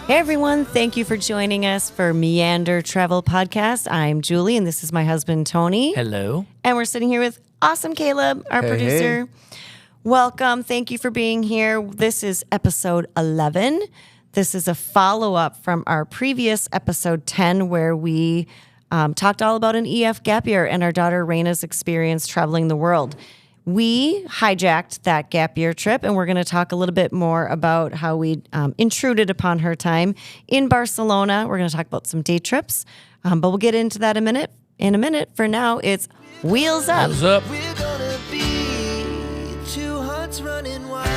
Hey everyone, thank you for joining us for Meander Travel Podcast. I'm Julie and this is my husband Tony. Hello. And we're sitting here with awesome Caleb, our producer. Welcome. Thank you for being here. This is episode 11. This is a follow-up from our previous episode 10 where we talked all about an EF gap year and our daughter Raina's experience traveling the world. We hijacked that gap year trip, and we're going to talk a little bit more about how we intruded upon her time in Barcelona. We're going to talk about some day trips, but we'll get into that in a minute. For now, it's Wheels Up. Wheels up. We're gonna be two hearts running wild.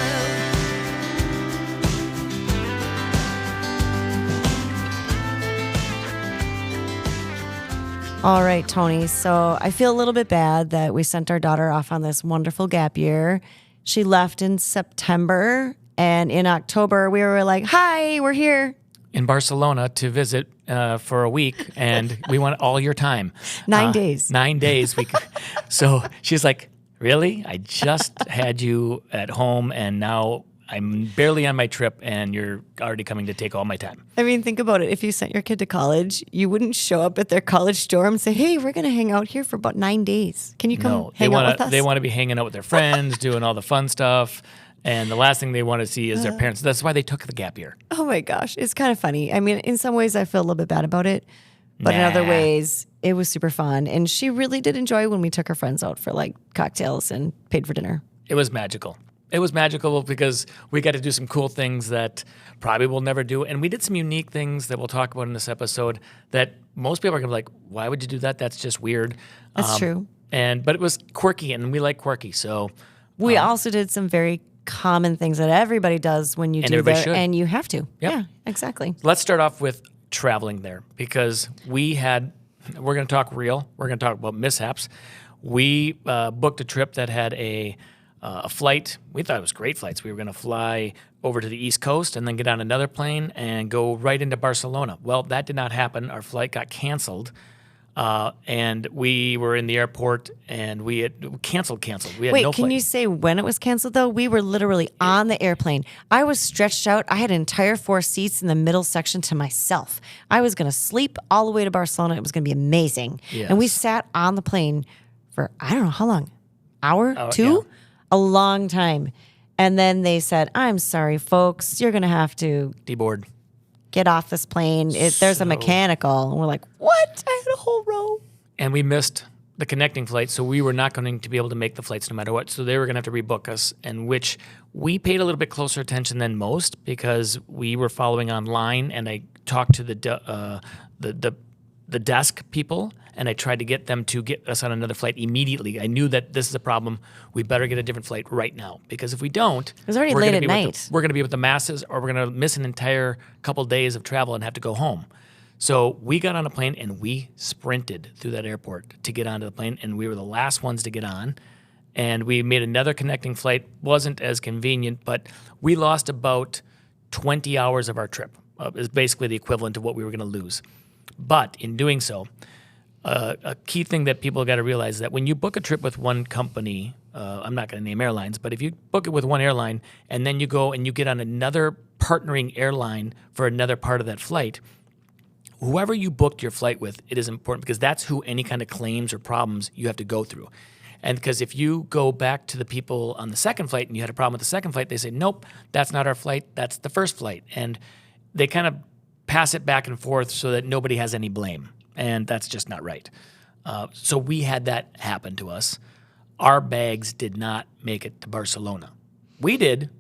All right, Tony. So I feel a little bit bad that we sent our daughter off on this wonderful gap year. She left in September, and in October, we were like, hi, we're here. In Barcelona to visit for a week, and we want all your time. 9 days. 9 days. So she's like, really? I just had you at home, and now I'm barely on my trip, and you're already coming to take all my time. I mean, think about it. If you sent your kid to college, you wouldn't show up at their college dorm and say, hey, we're going to hang out here for about 9 days. Can you come hang out with us? They want to be hanging out with their friends, doing all the fun stuff. And the last thing they want to see is their parents. That's why they took the gap year. Oh, my gosh. It's kind of funny. I mean, in some ways, I feel a little bit bad about it. But in other ways, it was super fun. And she really did enjoy when we took her friends out for, like, cocktails and paid for dinner. It was magical. It was magical because we got to do some cool things that probably we'll never do. And we did some unique things that we'll talk about in this episode that most people are going to be like, why would you do that? That's just weird. That's true. But it was quirky, and we like quirky. So we also did some very common things that everybody does when you do that. And you have to. Yep. Yeah, exactly. Let's start off with traveling there because we're going to talk real. We're going to talk about mishaps. We booked a trip that had a flight. We thought it was great flights. We were going to fly over to the East Coast and then get on another plane and go right into Barcelona. Well, that did not happen. Our flight got canceled, and we were in the airport, and we had canceled. We had Wait, no can flight. you say when it was canceled, though? We were literally on the airplane. I was stretched out. I had an entire 4 seats in the middle section to myself. I was going to sleep all the way to Barcelona. It was going to be amazing. Yes. And we sat on the plane for, I don't know, how long? Hour? 2? Yeah. A long time. And then they said, I'm sorry, folks, you're going to have to Deboard. get off this plane. There's a mechanical. And we're like, what? I had a whole row. And we missed the connecting flight, so we were not going to be able to make the flights no matter what. So they were going to have to rebook us, and which we paid a little bit closer attention than most because we were following online, and I talked to the desk people, and I tried to get them to get us on another flight immediately. I knew that this is a problem. We better get a different flight right now because if we don't, it was already late at night. We're going to be with the masses, or we're going to miss an entire couple days of travel and have to go home. So we got on a plane and we sprinted through that airport to get onto the plane, and we were the last ones to get on. And we made another connecting flight. Wasn't as convenient, but we lost about 20 hours of our trip. Is basically the equivalent of what we were going to lose. But in doing so, a key thing that people got to realize is that when you book a trip with one company, I'm not going to name airlines, but if you book it with one airline and then you go and you get on another partnering airline for another part of that flight, whoever you booked your flight with, it is important because that's who any kind of claims or problems you have to go through. And because if you go back to the people on the second flight and you had a problem with the second flight, they say, nope, that's not our flight, that's the first flight. And they kind of pass it back and forth so that nobody has any blame. And that's just not right. So we had that happen to us. Our bags did not make it to Barcelona. We did.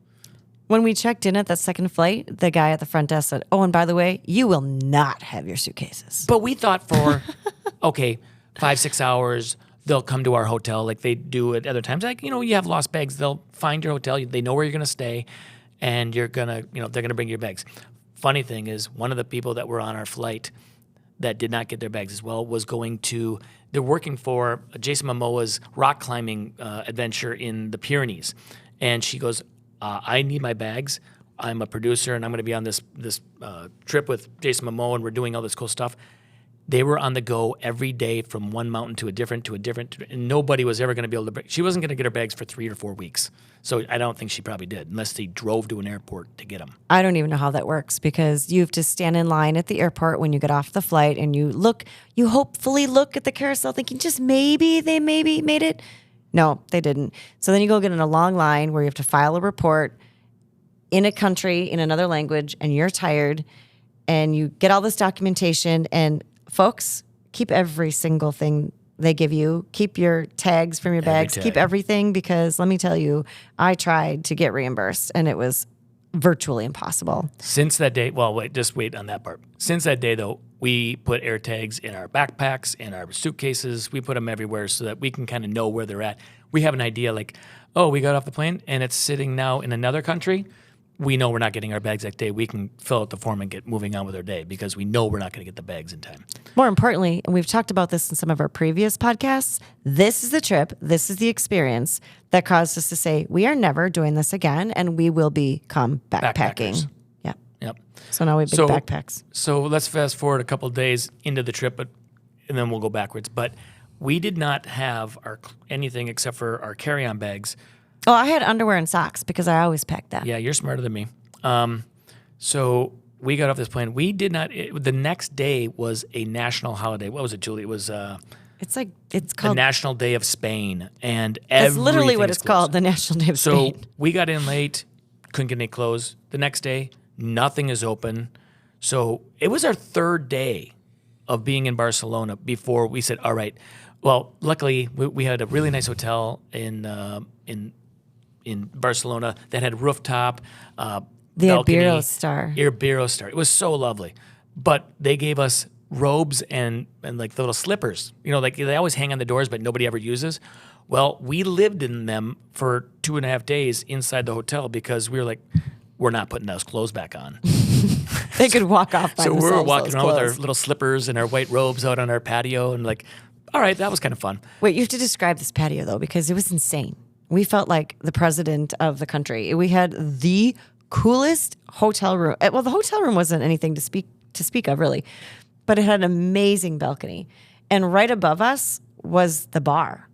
When we checked in at that second flight, the guy at the front desk said, oh, and by the way, you will not have your suitcases. But we thought for, 5-6 hours, they'll come to our hotel like they do at other times. Like, you have lost bags. They'll find your hotel. They know where you're going to stay, and you're going to, they're going to bring your bags. Funny thing is, one of the people that were on our flight that did not get their bags as well was they're working for Jason Momoa's rock climbing adventure in the Pyrenees. And she goes, I need my bags. I'm a producer, and I'm going to be on this trip with Jason Momoa, and we're doing all this cool stuff. They were on the go every day from one mountain to a different, and nobody was ever going to be able to bring. She wasn't going to get her bags for 3 or 4 weeks. So I don't think she probably did, unless they drove to an airport to get them. I don't even know how that works because you have to stand in line at the airport when you get off the flight and you hopefully look at the carousel thinking just maybe they made it. No, they didn't. So then you go get in a long line where you have to file a report in a country, in another language, and you're tired and you get all this documentation. And folks, keep every single thing they give you. Keep your tags from your bags. Keep everything, because let me tell you, I tried to get reimbursed and it was virtually impossible. Since that day, just wait on that part. Since that day, though, we put air tags in our backpacks, in our suitcases. We put them everywhere so that we can kind of know where they're at. We have an idea like, oh, we got off the plane and it's sitting now in another country. We know we're not getting our bags that day. We can fill out the form and get moving on with our day because we know we're not going to get the bags in time. More importantly, and we've talked about this in some of our previous podcasts, this is the trip, this is the experience that caused us to say, we are never doing this again and we will become backpacking. Backpackers. Yep. So now we have big backpacks. So let's fast forward a couple of days into the trip, and then we'll go backwards. But we did not have anything except for our carry-on bags. Oh, I had underwear and socks because I always pack that. Yeah, you're smarter than me. So we got off this plane. We did not. The next day was a national holiday. What was it, Julie? It was it's called the National Day of Spain, and that's literally what it's closed. called, the National Day of Spain. So we got in late, couldn't get any clothes. The next day, nothing is open. So it was our third day of being in Barcelona before we said, all right. Well, luckily we had a really nice hotel in Barcelona that had rooftop, the balcony, Iberostar. Star. It was so lovely. But they gave us robes and like the little slippers. You know, like they always hang on the doors, but nobody ever uses. Well, we lived in them for 2.5 days inside the hotel because we were like, we're not putting those clothes back on. They could walk off by themselves. So we were walking around with our clothes. little slippers and our white robes out on our patio and like, all right, that was kind of fun. Wait, you have to describe this patio though, because it was insane. We felt like the president of the country. We had the coolest hotel room. Well, the hotel room wasn't anything to speak of really, but it had an amazing balcony. And right above us was the bar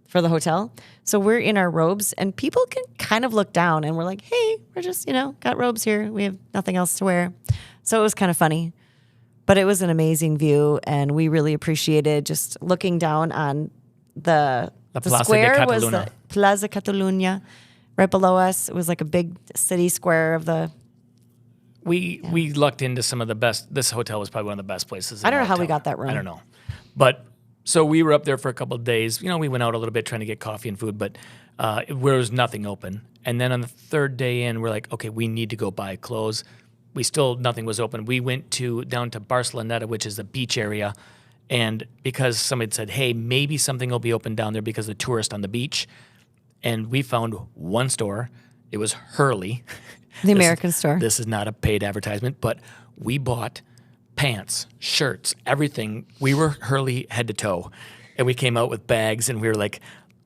for the hotel. So we're in our robes and people can kind of look down and we're like, hey, we're just, got robes here. We have nothing else to wear. So it was kind of funny, but it was an amazing view. And we really appreciated just looking down on the square was the Plaza Catalunya. Right below us, it was like a big city square of the... We lucked into some of the best. This hotel was probably one of the best places. I don't know how we got that room. I don't know. But so we were up there for a couple of days. We went out a little bit trying to get coffee and food, but there was nothing open. And then on the third day in, we're like, okay, we need to go buy clothes. Nothing was open. We went down to Barcelona, which is the beach area. And because somebody said, hey, maybe something will be open down there because of the tourists on the beach. And we found one store. It was Hurley. The American store. This is not a paid advertisement, but we bought pants, shirts, everything. We were Hurley head to toe. And we came out with bags and we were like,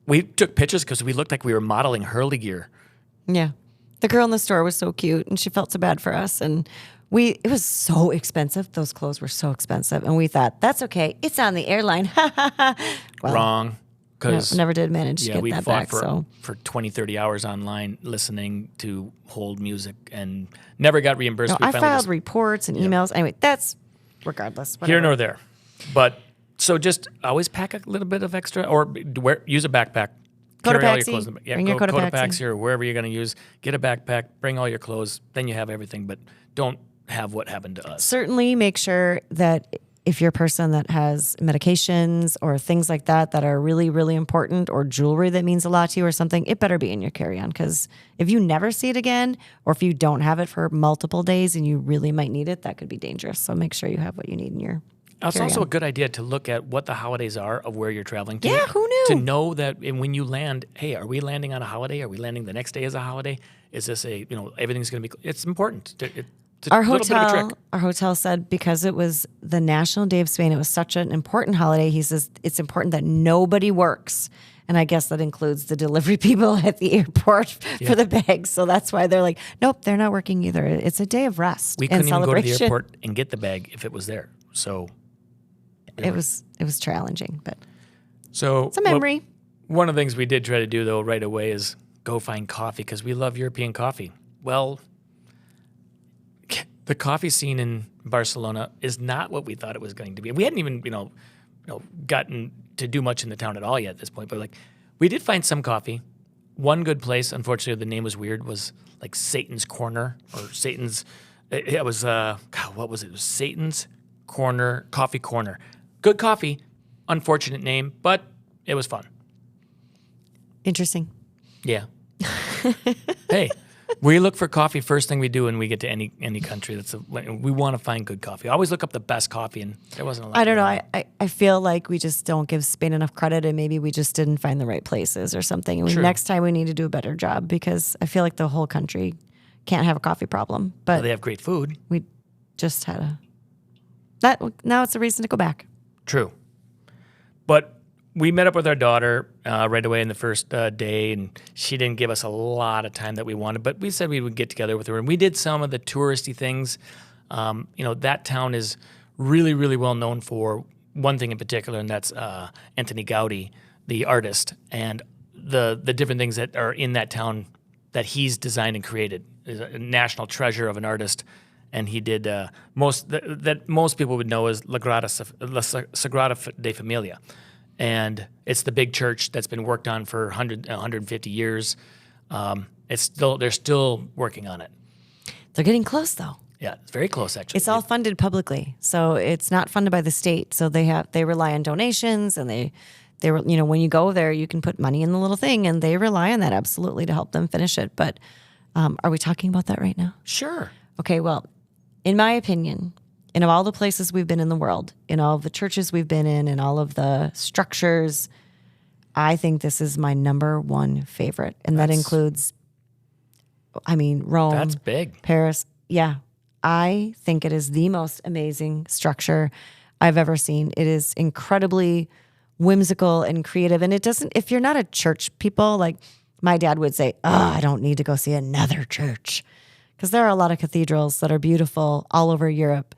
we took pictures because we looked like we were modeling Hurley gear. Yeah. The girl in the store was so cute and she felt so bad for us. And it was so expensive. Those clothes were so expensive. And we thought, that's okay. It's on the airline. Well, wrong. Because never did manage to get that back. For 20, 30 hours online listening to hold music and never got reimbursed. I filed reports and emails. Anyway, that's regardless. Whatever. Here nor there. But so just always pack a little bit of extra or use a backpack. Carry all your clothes. Bring your Cotopaxi or wherever you're going to use. Get a backpack. Bring all your clothes. Then you have everything. But don't have what happened to us. Certainly make sure that if you're a person that has medications or things like that are really, really important, or jewelry that means a lot to you or something, it better be in your carry-on. Because if you never see it again, or if you don't have it for multiple days and you really might need it, that could be dangerous. So make sure you have what you need in your It's carry-on. also a good idea to look at what the holidays are of where you're traveling to. Yeah, who knew? To know that when you land, hey, are we landing on a holiday? Are we landing the next day as a holiday? Is this everything's going to be, it's important. It's Our a little bit of a trick. hotel said because it was the National Day of Spain, it was such an important holiday. He says it's important that nobody works. And I guess that includes the delivery people at the airport for the bags. So that's why they're like, nope, they're not working either. It's a day of rest We and couldn't even go to the celebration. airport and get the bag if it was there. So it was challenging, but So it's a memory. One of the things we did try to do, though, right away is go find coffee because we love European coffee. Well, the coffee scene in Barcelona is not what we thought it was going to be. We hadn't even, gotten to do much in the town at all yet at this point. But like, we did find some coffee. One good place, unfortunately, the name was weird, was like Satan's Corner or Satan's. It was what was it? It was Satan's Corner, Coffee Corner. Good coffee. Unfortunate name, but it was fun. Interesting. Yeah. Hey, we look for coffee first thing we do when we get to any country. We want to find good coffee. I always look up the best coffee, and there wasn't a lot. I don't know. I feel like we just don't give Spain enough credit, and maybe we just didn't find the right places or something. And True. next time we need to do a better job because I feel like the whole country can't have a coffee problem. But Well, they have great food. we just had now it's a reason to go back. True. But we met up with our daughter right away in the first day, and she didn't give us a lot of time that we wanted, but we said we would get together with her, and we did some of the touristy things. That town is really, really well known for one thing in particular, and that's Antoni Gaudí, the artist, and the different things that are in that town that he's designed and created. Is a national treasure of an artist, and he did most people would know as La Sagrada Familia. And it's the big church that's been worked on for 150 years. They're still working on it. They're getting close though. Yeah, it's very close actually. It's all funded publicly, so it's not funded by the state. So they rely on donations, and they when you go there, you can put money in the little thing, and they rely on that absolutely to help them finish it. But are we talking about that right now? Sure. Okay, well, in my opinion, in all the places we've been in the world, in all of the churches we've been in all of the structures, I think this is my number one favorite. And that includes, Rome. That's big. Paris. Yeah. I think it is the most amazing structure I've ever seen. It is incredibly whimsical and creative. And if you're not a church people, like my dad would say, I don't need to go see another church. Because there are a lot of cathedrals that are beautiful all over Europe.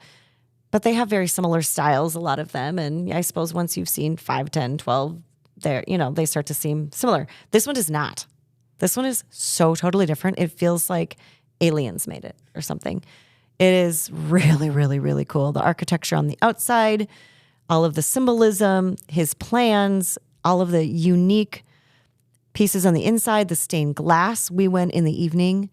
But they have very similar styles, a lot of them. And I suppose once you've seen 5, 10, 12, they start to seem similar. This one does not. This one is so totally different. It feels like aliens made it or something. It is really, really, really cool. The architecture on the outside, all of the symbolism, his plans, all of the unique pieces on the inside, the stained glass. We went in the evening,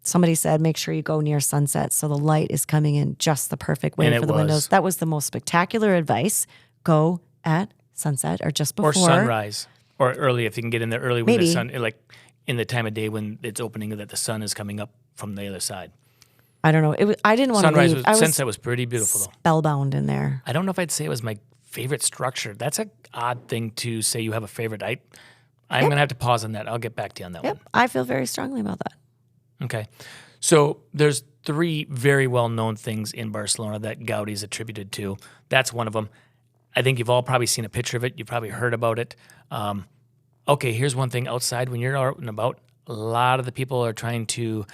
somebody said, make sure you go near sunset so the light is coming in just the perfect way for the windows. That was the most spectacular advice. Go at sunset or just before. Or sunrise. Or early if you can get in there early when Maybe. the sun, like in the time of day when it's opening that the sun is coming up from the other side. I don't know. I didn't want to leave. Sunset was pretty beautiful though. Spellbound in there. I don't know if I'd say it was my favorite structure. That's an odd thing to say you have a favorite. I'm going to have to pause on that. I'll get back to you on that one. I feel very strongly about that. Okay. So there's 3 very well-known things in Barcelona that Gaudí is attributed to. That's one of them. I think you've all probably seen a picture of it. You've probably heard about it. Okay, here's one thing outside. When you're out and about, a lot of the people are trying to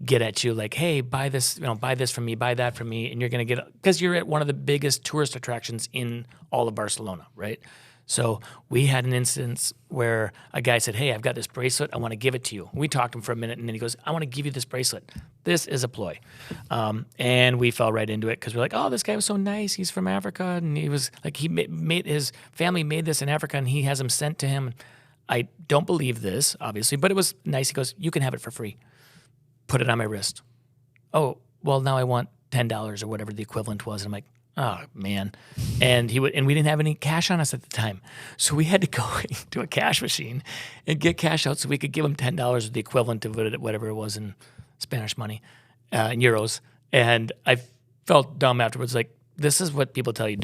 get at you like, hey, buy this from me, buy that from me. And you're going to get, because you're at one of the biggest tourist attractions in all of Barcelona, right? So we had an instance where a guy said, hey, I've got this bracelet. I want to give it to you. We talked to him for a minute, and then he goes, I want to give you this bracelet. This is a ploy. And we fell right into it because we're like, oh, this guy was so nice. He's from Africa. And he was like, his family made this in Africa, and he has them sent to him. I don't believe this, obviously, but it was nice. He goes, you can have it for free. Put it on my wrist. Oh, well, now I want $10 or whatever the equivalent was. And I'm like, oh, man. And we didn't have any cash on us at the time. So we had to go to a cash machine and get cash out so we could give him $10 or the equivalent of whatever it was in Spanish money, in euros. And I felt dumb afterwards. Like, this is what people tell you.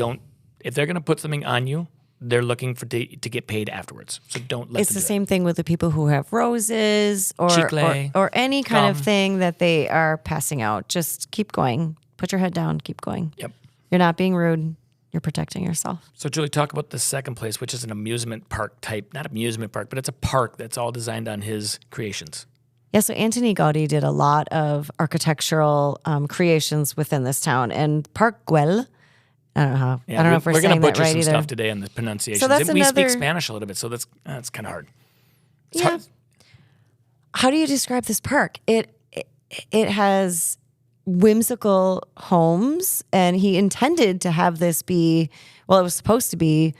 If they're going to put something on you, they're looking to get paid afterwards. So don't let It's them the do same thing with the people who have roses or any kind of thing that they are passing out. Just keep going. Put your head down. Keep going. Yep. You're not being rude. You're protecting yourself. So, Julie, talk about the second place, which is an amusement park type, not amusement park, but it's a park that's all designed on his creations. Yeah, so Antoni Gaudí did a lot of architectural creations within this town. And Park Güell, I don't know how. Yeah, I don't know if we're going to saying that butcher right some either. stuff today on the pronunciation. So that's we speak another- Spanish a little bit, so that's kind of hard. It's Yeah. hard. How do you describe this park? It has whimsical homes, and he intended to have this be, well, it was supposed to be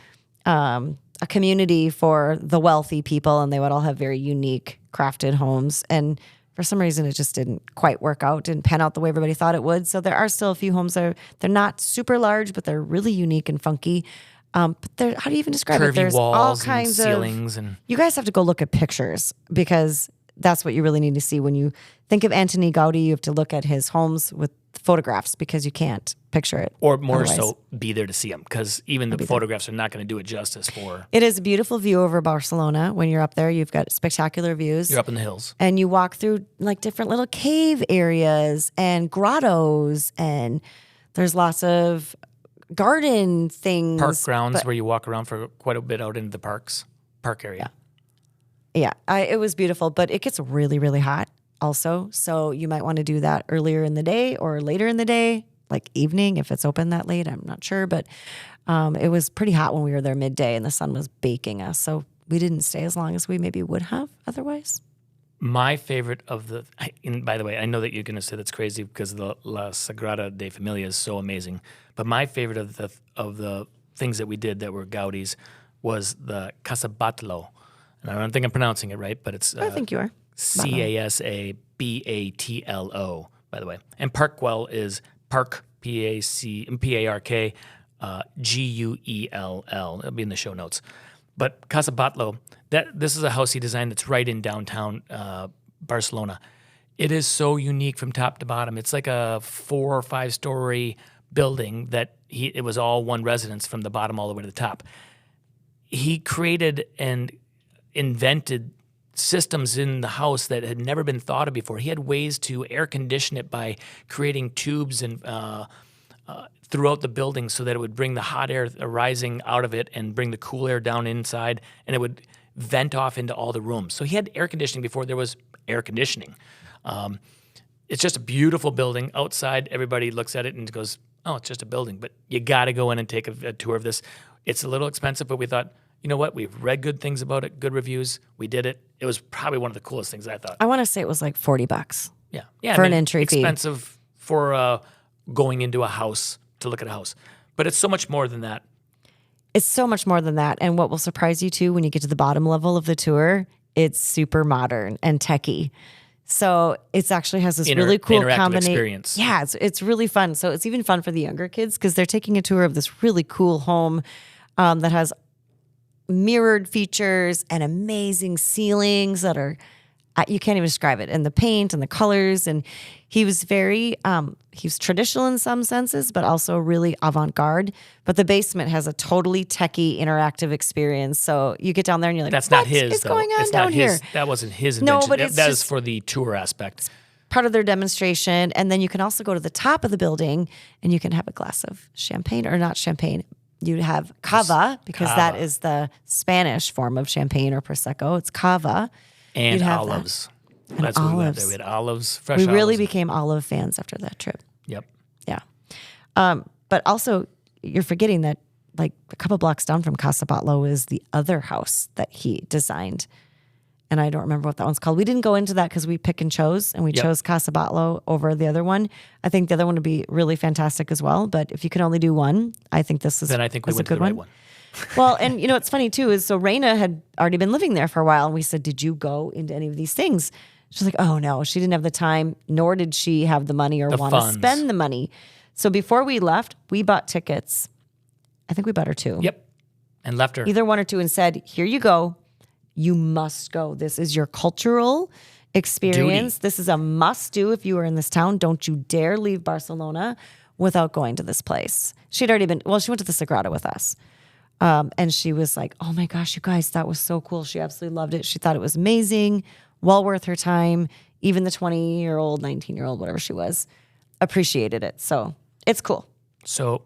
a community for the wealthy people, and they would all have very unique crafted homes. And for some reason, it just didn't quite work out, didn't pan out the way everybody thought it would. So there are still a few homes that they're not super large, but they're really unique and funky. But how do you even describe it? Curvy There's all walls and kinds of ceilings and You guys have to go look at pictures because that's what you really need to see. When you think of Antoni Gaudi, you have to look at his homes with photographs because you can't picture it. or more otherwise. so be there to see them, because even the photographs are not going to do it justice for. It is a beautiful view over Barcelona. When you're up there, you've got spectacular views. You're up in the hills. And you walk through like different little cave areas and grottos, and there's lots of garden things. Park grounds where you walk around for quite a bit out into the park area. Yeah, it was beautiful, but it gets really, really hot also. So you might want to do that earlier in the day or later in the day, like evening if it's open that late. I'm not sure, but it was pretty hot when we were there midday and the sun was baking us. So we didn't stay as long as we maybe would have otherwise. My favorite of the, and by the way, I know that you're going to say that's crazy because the La Sagrada Familia is so amazing. But my favorite of the things that we did that were Gaudi's was the Casa Batlló. And I don't think I'm pronouncing it right, but it's I think you are. Casabatlo, by the way. And Parkwell is Park, P-A-R-K, Guell. It'll be in the show notes. But Casa Batlló, this is a house he designed that's right in downtown Barcelona. It is so unique from top to bottom. It's like a 4 or 5 story building that it was all one residence from the bottom all the way to the top. He created and invented systems in the house that had never been thought of before. He had ways to air condition it by creating tubes and throughout the building so that it would bring the hot air arising out of it and bring the cool air down inside, and it would vent off into all the rooms. So he had air conditioning before there was air conditioning. It's just a beautiful building. Outside, everybody looks at it and goes, oh, it's just a building. But you got to go in and take a tour of this. It's a little expensive, but we thought, you know what? We've read good things about it, good reviews. We did it. It was probably one of the coolest things I thought. I want to say it was like $40. Yeah. For an entry fee. Expensive for going into a house to look at a house. But it's so much more than that. It's so much more than that. And what will surprise you too, when you get to the bottom level of the tour, it's super modern and techy. So it actually has this really cool interactive combination. experience. Yeah, it's really fun. So it's even fun for the younger kids because they're taking a tour of this really cool home that has mirrored features and amazing ceilings that are, you can't even describe it. And the paint and the colors. And he was very, he's traditional in some senses, but also really avant-garde. But the basement has a totally techie interactive experience. So you get down there and you're like, That's what not his, is though. going on It's down not here? his. That wasn't his No, invention. but it's that is just for the tour aspect. part of their demonstration. And then you can also go to the top of the building and you can have a glass of champagne, or not champagne. You have cava, because that is the Spanish form of champagne or Prosecco. It's cava. And You'd have olives. And That's what we had olives. there. We had olives, fresh We olives. really became olive fans after that trip. Yep. Yeah. But also, you're forgetting that like a couple blocks down from Casa Batlló is the other house that he designed. And I don't remember what that one's called. We didn't go into that because we pick and chose, and we chose Casa Batlló over the other one. I think the other one would be really fantastic as well. But if you could only do one, I think this is, Then I think we is a went to good the right one. Well, and you know what's funny too is, so Raina had already been living there for a while, and we said, "Did you go into any of these things?" She's like, "Oh no, she didn't have the time, nor did she have the money or want to funds. spend the money." So before we left, we bought tickets. I think we bought her 2. Yep. And left her. Either 1 or 2, and said, "Here you go. You must go. This is your cultural experience. Duty. This is a must do if you are in this town. Don't you dare leave Barcelona without going to this place." She'd already been, well, she went to the Sagrada with us. And she was like, "Oh my gosh, you guys, that was so cool." She absolutely loved it. She thought it was amazing, well worth her time. Even the 20-year-old, 19-year-old, whatever she was, appreciated it. So it's cool. So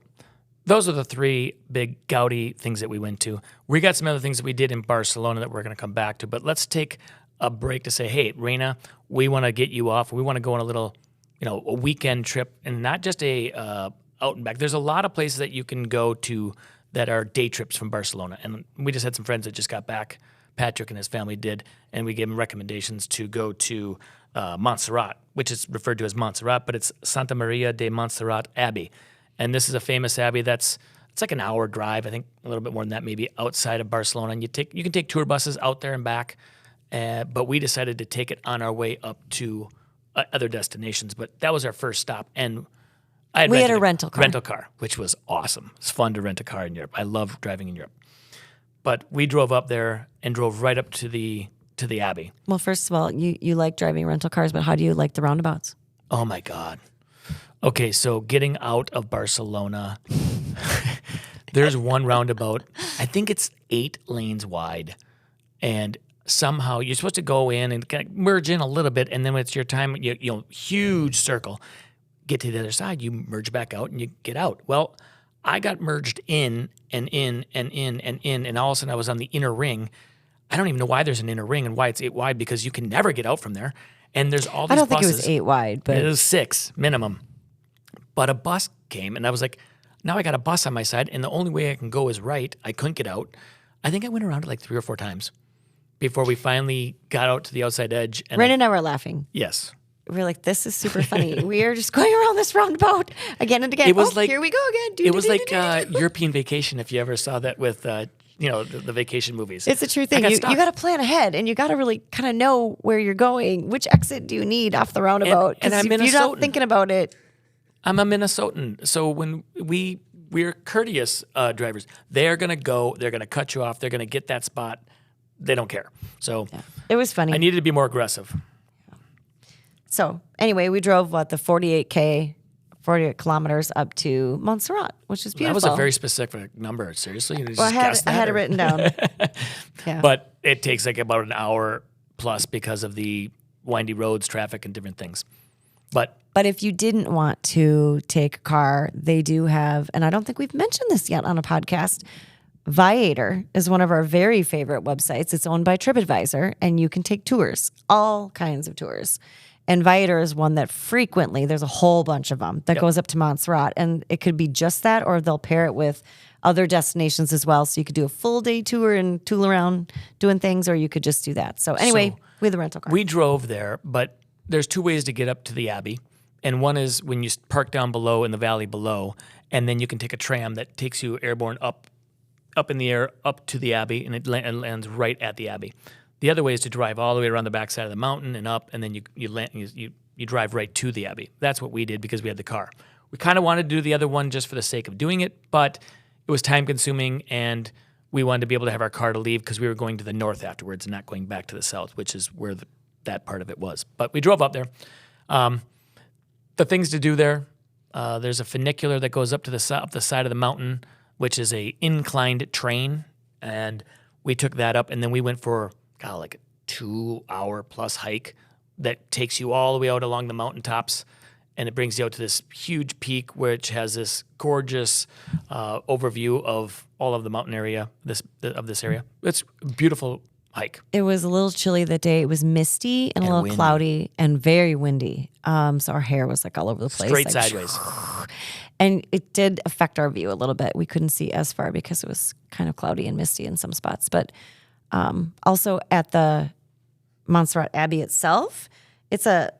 those are the 3 big Gaudi things that we went to. We got some other things that we did in Barcelona that we're going to come back to, but let's take a break to say, hey, Raina, we want to get you off. We want to go on a little, a weekend trip, and not just a out and back. There's a lot of places that you can go to that are day trips from Barcelona. And we just had some friends that just got back. Patrick and his family did, and we gave them recommendations to go to Montserrat, which is referred to as Montserrat, but it's Santa Maria de Montserrat Abbey. And this is a famous abbey it's like an hour drive, I think a little bit more than that, maybe outside of Barcelona. And you can take tour buses out there and back, but we decided to take it on our way up to other destinations. But that was our first stop, and we had a rental car, which was awesome. It's fun to rent a car in Europe. I love driving in Europe. But we drove up there and drove right up to the Abbey. Well, first of all, you like driving rental cars, but how do you like the roundabouts? Oh, my God. Okay, so getting out of Barcelona, there's one roundabout. I think it's 8 lanes wide. And somehow you're supposed to go in and kind of merge in a little bit, and then when it's your time, huge circle. Get to the other side, you merge back out, and you get out. Well, I got merged in and in and in and in, and all of a sudden I was on the inner ring. I don't even know why there's an inner ring and why it's 8 wide, because you can never get out from there. And there's all these buses. I don't think it was 8 wide, but it was 6 minimum. But a bus came, and I was like, now I got a bus on my side, and the only way I can go is right. I couldn't get out. I think I went around it like 3 or 4 times before we finally got out to the outside edge. And Ren and I were laughing. Yes. We're like, this is super funny. We are just going around this roundabout again and again. It was here we go again. It was like European Vacation, if you ever saw that with, the vacation movies. It's a true thing. You got to plan ahead, and you got to really kind of know where you're going. Which exit do you need off the roundabout? And I'm if you're not thinking about it. I'm a Minnesotan. So when we're courteous drivers, they're going to go, they're going to cut you off, they're going to get that spot. They don't care. So it was funny. I needed to be more aggressive. So anyway, we drove the 48 kilometers up to Montserrat, which is beautiful. That was a very specific number. Seriously, you just I had it written down. Yeah. But it takes like about an hour plus because of the windy roads, traffic, and different things. But if you didn't want to take a car, they do have, and I don't think we've mentioned this yet on a podcast. Viator is one of our very favorite websites. It's owned by TripAdvisor, and you can take tours, all kinds of tours. And Viator is one that frequently, there's a whole bunch of them that goes up to Montserrat. And it could be just that, or they'll pair it with other destinations as well. So you could do a full day tour and tool around doing things, or you could just do that. So anyway, we had the rental car. We drove there, but there's 2 ways to get up to the Abbey. And one is when you park down below in the valley below, and then you can take a tram that takes you airborne up in the air, up to the Abbey, and it lands right at the Abbey. The other way is to drive all the way around the backside of the mountain and up, and then you drive right to the Abbey. That's what we did because we had the car. We kind of wanted to do the other one just for the sake of doing it, but it was time-consuming, and we wanted to be able to have our car to leave because we were going to the north afterwards and not going back to the south, which is where that part of it was. But we drove up there. The things to do there, there's a funicular that goes up to the side of the mountain, which is a inclined train, and we took that up, and then we went for like a 2-hour plus hike that takes you all the way out along the mountaintops, and it brings you out to this huge peak, which has this gorgeous overview of all of the mountain area of this area. It's a beautiful hike. It was a little chilly that day. It was misty and a little windy. Cloudy and very windy. So our hair was like all over the place. Straight sideways. And it did affect our view a little bit. We couldn't see as far because it was kind of cloudy and misty in some spots. But also at the Montserrat Abbey itself, it's a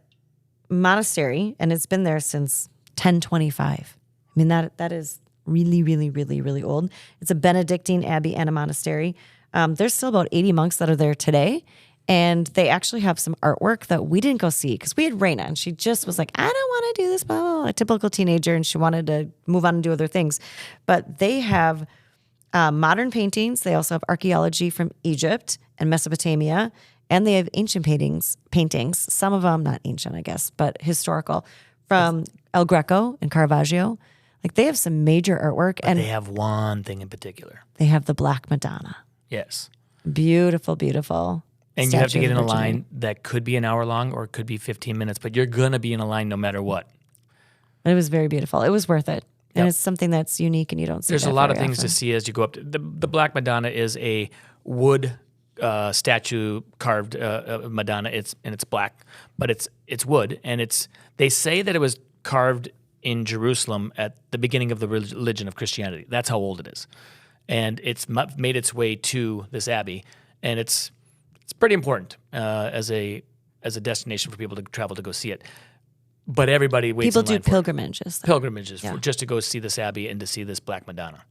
monastery, and it's been there since 1025. I mean, that is really, really, really, really old. It's a Benedictine abbey and a monastery. There's still about 80 monks that are there today, and they actually have some artwork that we didn't go see because we had Raina, and she just was like, I don't want to do this, blah, blah, blah, a typical teenager, and she wanted to move on and do other things. But they have modern paintings. They also have archaeology from Egypt and Mesopotamia, and they have ancient paintings, some of them not ancient, I guess, but historical, from El Greco and Caravaggio. Like, they have some major artwork. But they have one thing in particular. They have the Black Madonna. Yes. Beautiful, beautiful. And you have to get in a line that could be an hour long or it could be 15 minutes, but you're going to be in a line no matter what. It was very beautiful. It was worth it. And it's something that's unique and you don't see. There's a lot of things to see as you go up. The Black Madonna is a wood statue carved Madonna. It's black, but it's wood, and they say that it was carved in Jerusalem at the beginning of the religion of Christianity. That's how old it is. And it's made its way to this abbey, and it's pretty important as a destination for people to travel to go see it. But everybody waits People in line do for it. pilgrimages. Just to go see this abbey and to see this Black Madonna.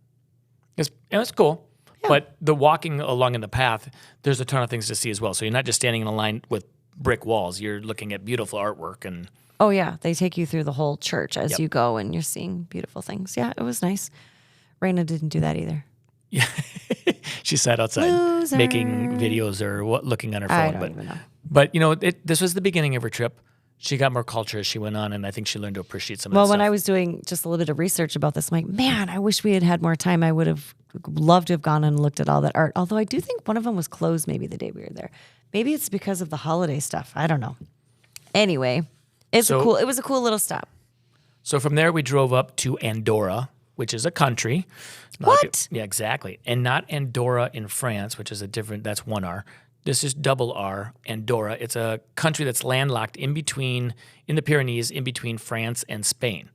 It's cool. But the walking along in the path, there's a ton of things to see as well. So you're not just standing in a line with brick walls. You're looking at beautiful artwork. And Oh, yeah. They take you through the whole church as Yep. you go, and you're seeing beautiful things. Yeah, it was nice. Raina didn't do that either. yeah, she sat outside Loser. making videos or looking on her phone. I don't even know. But this was the beginning of her trip. She got more culture as she went on, and I think she learned to appreciate some of Well, that when stuff. I was doing just a little bit of research about this, I'm like, man, I wish we had had more time. I would have loved to have gone and looked at all that art. Although I do think one of them was closed maybe the day we were there. Maybe it's because of the holiday stuff. I don't know. Anyway, it was a cool little stop. So from there, we drove up to Andorra, which is a country. What? Yeah, exactly. And not Andorra in France, which is that's one R. This is double R, Andorra. It's a country that's landlocked in the Pyrenees, in between France and Spain.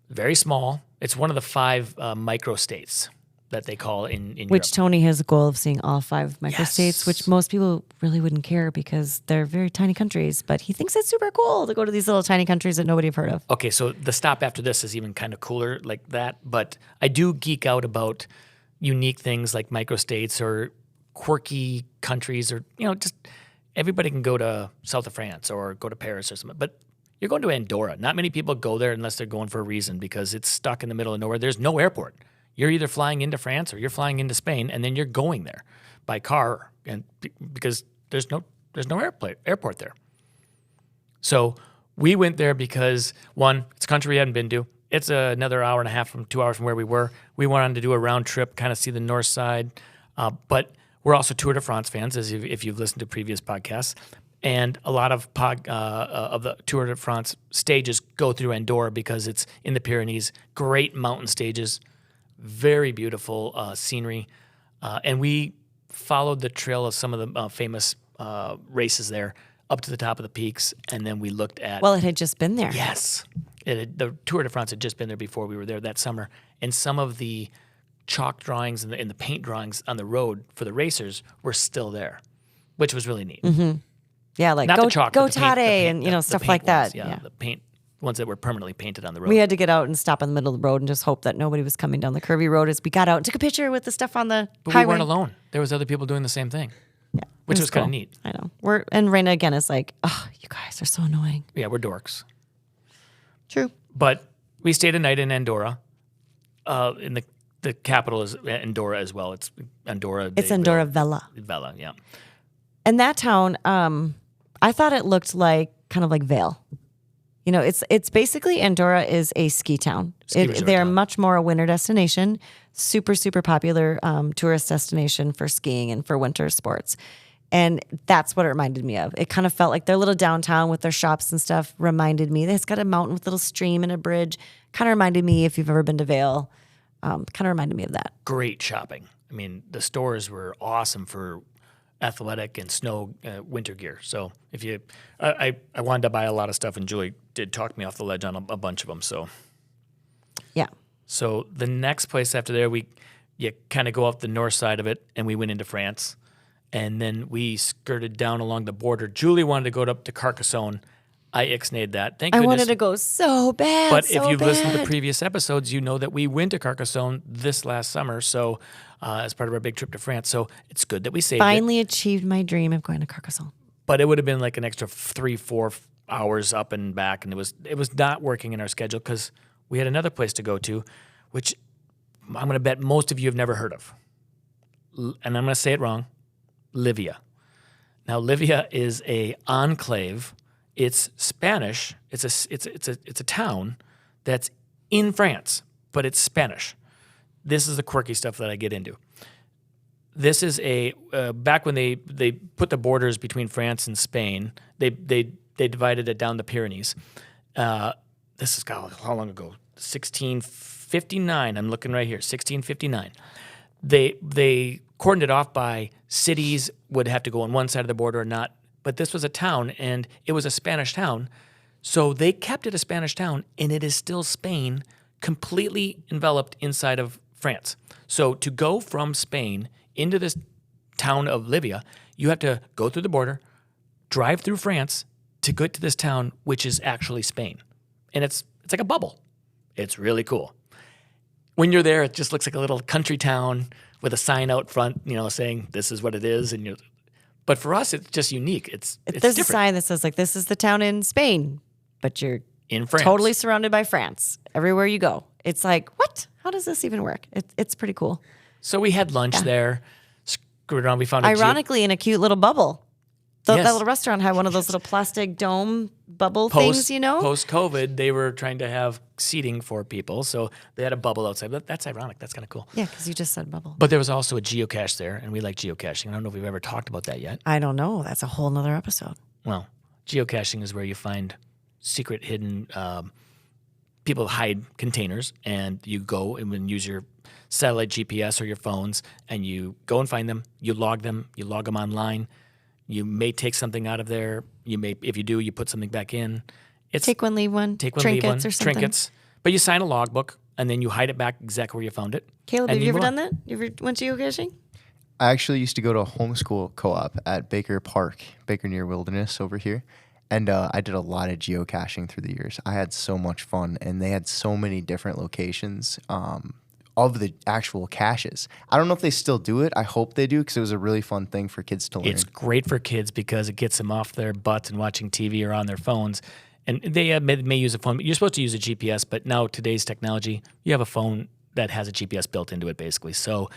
Very small. It's one of the 5 microstates that they call in Europe. Which Tony has a goal of seeing all 5 microstates, which most people really wouldn't care because they're very tiny countries. But he thinks it's super cool to go to these little tiny countries that nobody have heard of. Okay, so the stop after this is even kind of cooler like that. But I do geek out about unique things like microstates or quirky countries, or just everybody can go to south of France or go to Paris or something. But you're going to Andorra. Not many people go there unless they're going for a reason, because it's stuck in the middle of nowhere. There's no airport. You're either flying into France or you're flying into Spain, and then you're going there by car, and because there's no airport there. So we went there because, one, it's a country we hadn't been to. It's another hour and a half from 2 hours from where we were. We wanted to do a round trip, kind of see the north side, but we're also Tour de France fans, if you've listened to previous podcasts. And a lot of the Tour de France stages go through Andorra because it's in the Pyrenees. Great mountain stages, very beautiful scenery. And we followed the trail of some of the famous races there up to the top of the peaks. And then we looked at... Well, it had just been there. Yes. The Tour de France had just been there before we were there that summer. And some of the chalk drawings and the paint drawings on the road for the racers were still there, which was really neat. Mm-hmm. Yeah, like Not go the chalk, go but the paint, Tade and stuff like that. Ones, yeah, the paint ones that were permanently painted on the road. We had to get out and stop in the middle of the road and just hope that nobody was coming down the curvy road as we got out and took a picture with the stuff on the But highway. we weren't alone. There was other people doing the same thing. Yeah, which was kind of cool. neat. I know. And Raina again is like, oh, you guys are so annoying. Yeah, we're dorks. True. But we stayed a night in Andorra. In the capital is Andorra as well. It's Andorra. It's Andorra Vella. Vella, yeah. And that town, I thought it looked like kind of like Vail. It's basically Andorra is a ski town. They're much more a winter destination, super, super popular tourist destination for skiing and for winter sports. And that's what it reminded me of. It kind of felt like their little downtown with their shops and stuff reminded me. It's got a mountain with a little stream and a bridge. Kind of reminded me, if you've ever been to Vail, kind of reminded me of that. Great shopping. I mean, the stores were awesome for athletic and snow winter gear. So if I wanted to buy a lot of stuff, and Julie did talk me off the ledge on a bunch of them. So yeah. So the next place after there, you kind of go up the north side of it, and we went into France, and then we skirted down along the border. Julie wanted to go up to Carcassonne. I ixnayed that. Thank goodness. I wanted to go so bad. But if you've listened to previous episodes, you know that we went to Carcassonne this last summer. So as part of our big trip to France. So it's good that we saved Finally achieved my dream of going to Carcassonne. But it would have been like an extra 3-4 hours up and back, and it was not working in our schedule because we had another place to go to, which I'm going to bet most of you have never heard of. And I'm going to say it wrong. Livia. Now, Livia is a enclave. It's Spanish. It's a town that's in France, but it's Spanish. This is the quirky stuff that I get into. This is back when they put the borders between France and Spain. They divided it down the Pyrenees. This is how long ago? 1659. I'm looking right here. 1659. They cordoned it off by cities would have to go on one side of the border or not. But this was a town, and it was a Spanish town. So they kept it a Spanish town, and it is still Spain, completely enveloped inside of France. So to go from Spain into this town of Livia, you have to go through the border, drive through France to get to this town, which is actually Spain. And it's like a bubble. It's really cool. When you're there, it just looks like a little country town with a sign out front, saying this is what it is. But for us, it's just unique. It's There's different. a sign that says, like, this is the town in Spain, but you're In France. totally surrounded by France everywhere you go. It's like, what? How does this even work? It's pretty cool. So we had lunch there, screwed around. We found Ironically, in a cute little bubble. That Yes. little restaurant had one of those little plastic dome bubble things, Post-COVID, they were trying to have seating for people, so they had a bubble outside. But that's ironic. That's kind of cool. Yeah, because you just said bubble. But there was also a geocache there, and we like geocaching. I don't know if we've ever talked about that yet. I don't know. That's a whole nother episode. Well, geocaching is where you find secret, hidden, people hide containers, and you go and use your satellite GPS or your phones, and you go and find them. You log them online. You may take something out of there. If you do, you put something back in. It's Take one, leave one. take one, trinkets leave one, or something. trinkets. But you sign a logbook, and then you hide it back exactly where you found it. Caleb, and have you ever move done on. that? You ever went geocaching? I actually used to go to a homeschool co-op at Baker Park, Baker near Wilderness over here. And I did a lot of geocaching through the years. I had so much fun, and they had so many different locations of the actual caches. I don't know if they still do it. I hope they do, because it was a really fun thing for kids to learn. It's great for kids because it gets them off their butts and watching TV or on their phones. And they may use a phone. You're supposed to use a GPS, but now today's technology, you have a phone that has a GPS built into it, basically. So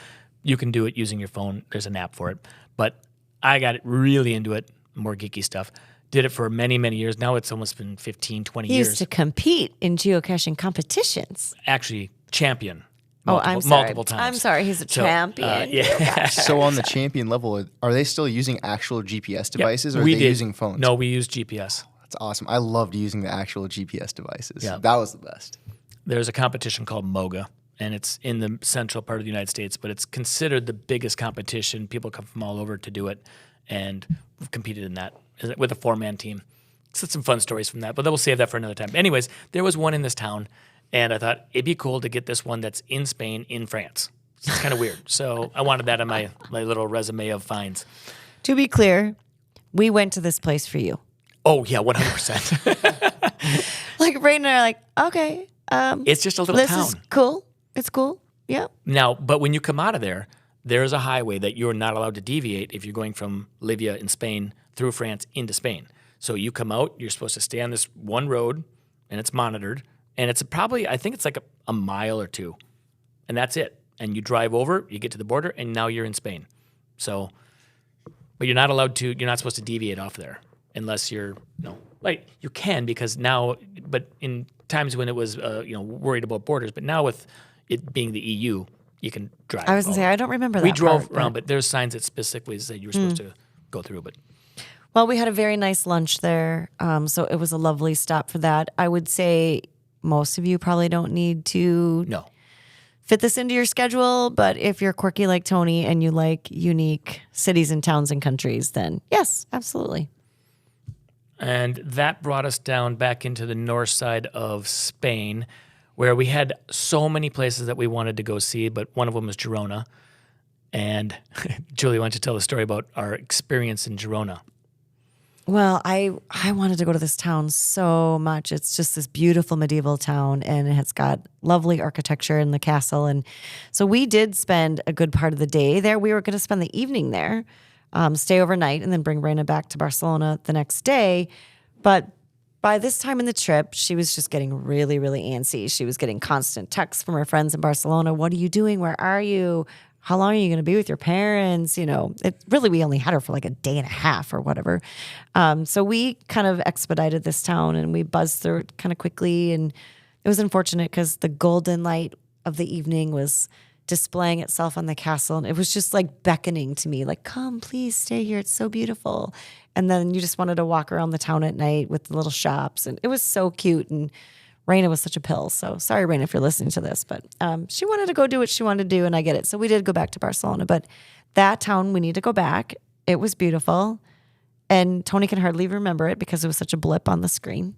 you can do it using your phone. There's an app for it. But I got really into it, more geeky stuff. Did it for many, many years. Now it's almost been 15, 20 He years. used to compete in geocaching competitions. Actually, champion. I'm sorry. Multiple times. I'm sorry. He's a So, champion. yeah. So on the champion level, are they still using actual GPS devices, or are we they did. using phones? No, we use GPS. That's awesome. I loved using the actual GPS devices. Yeah. That was the best. There's a competition called MOGA, and it's in the central part of the United States, but it's considered the biggest competition. People come from all over to do it, and we've competed in that with a 4-man team. So some fun stories from that, but we'll save that for another time. Anyways, there was one in this town, and I thought it'd be cool to get this one that's in Spain, in France. So it's kind of weird. So I wanted that on my little resume of finds. To be clear, we went to this place for you. Oh, yeah, 100%. Like, Brayden and I are like, okay, It's just a little this town. is cool. It's cool. Yeah. Now, but when you come out of there, there's a highway that you're not allowed to deviate if you're going from Livia in Spain through France into Spain. So you come out, you're supposed to stay on this one road, and it's monitored. And it's probably, I think it's like a mile or two. And that's it. And you drive over, you get to the border, and now you're in Spain. So, but you're not allowed to, you're not supposed to deviate off there unless you're, like you can because now, but in times when it was, worried about borders, but now with it being the EU, you can drive. I was going to say, I don't remember that We drove part, around, but there's signs that specifically said you were supposed to go through, but. Well, we had a very nice lunch there. So it was a lovely stop for that. I would say most of you probably don't need to No. fit this into your schedule, but if you're quirky like Tony and you like unique cities and towns and countries, then yes, absolutely. And that brought us down back into the north side of Spain, where we had so many places that we wanted to go see, but one of them was Girona. And Julie, why don't you tell the story about our experience in Girona? Well, I wanted to go to this town so much. It's just this beautiful medieval town, and it's got lovely architecture in the castle. And so we did spend a good part of the day there. We were going to spend the evening there, stay overnight, and then bring Raina back to Barcelona the next day. But by this time in the trip, she was just getting really, really antsy. She was getting constant texts from her friends in Barcelona. What are you doing? Where are you? How long are you going to be with your parents? We only had her for like a day and a half or whatever. So we kind of expedited this town and we buzzed through it kind of quickly. And it was unfortunate because the golden light of the evening was displaying itself on the castle. And it was just like beckoning to me, like, come, please stay here. It's so beautiful. And then you just wanted to walk around the town at night with the little shops. And it was so cute. And Raina was such a pill. So sorry, Raina, if you're listening to this, but she wanted to go do what she wanted to do, and I get it. So we did go back to Barcelona, but that town, we need to go back. It was beautiful, and Tony can hardly remember it because it was such a blip on the screen.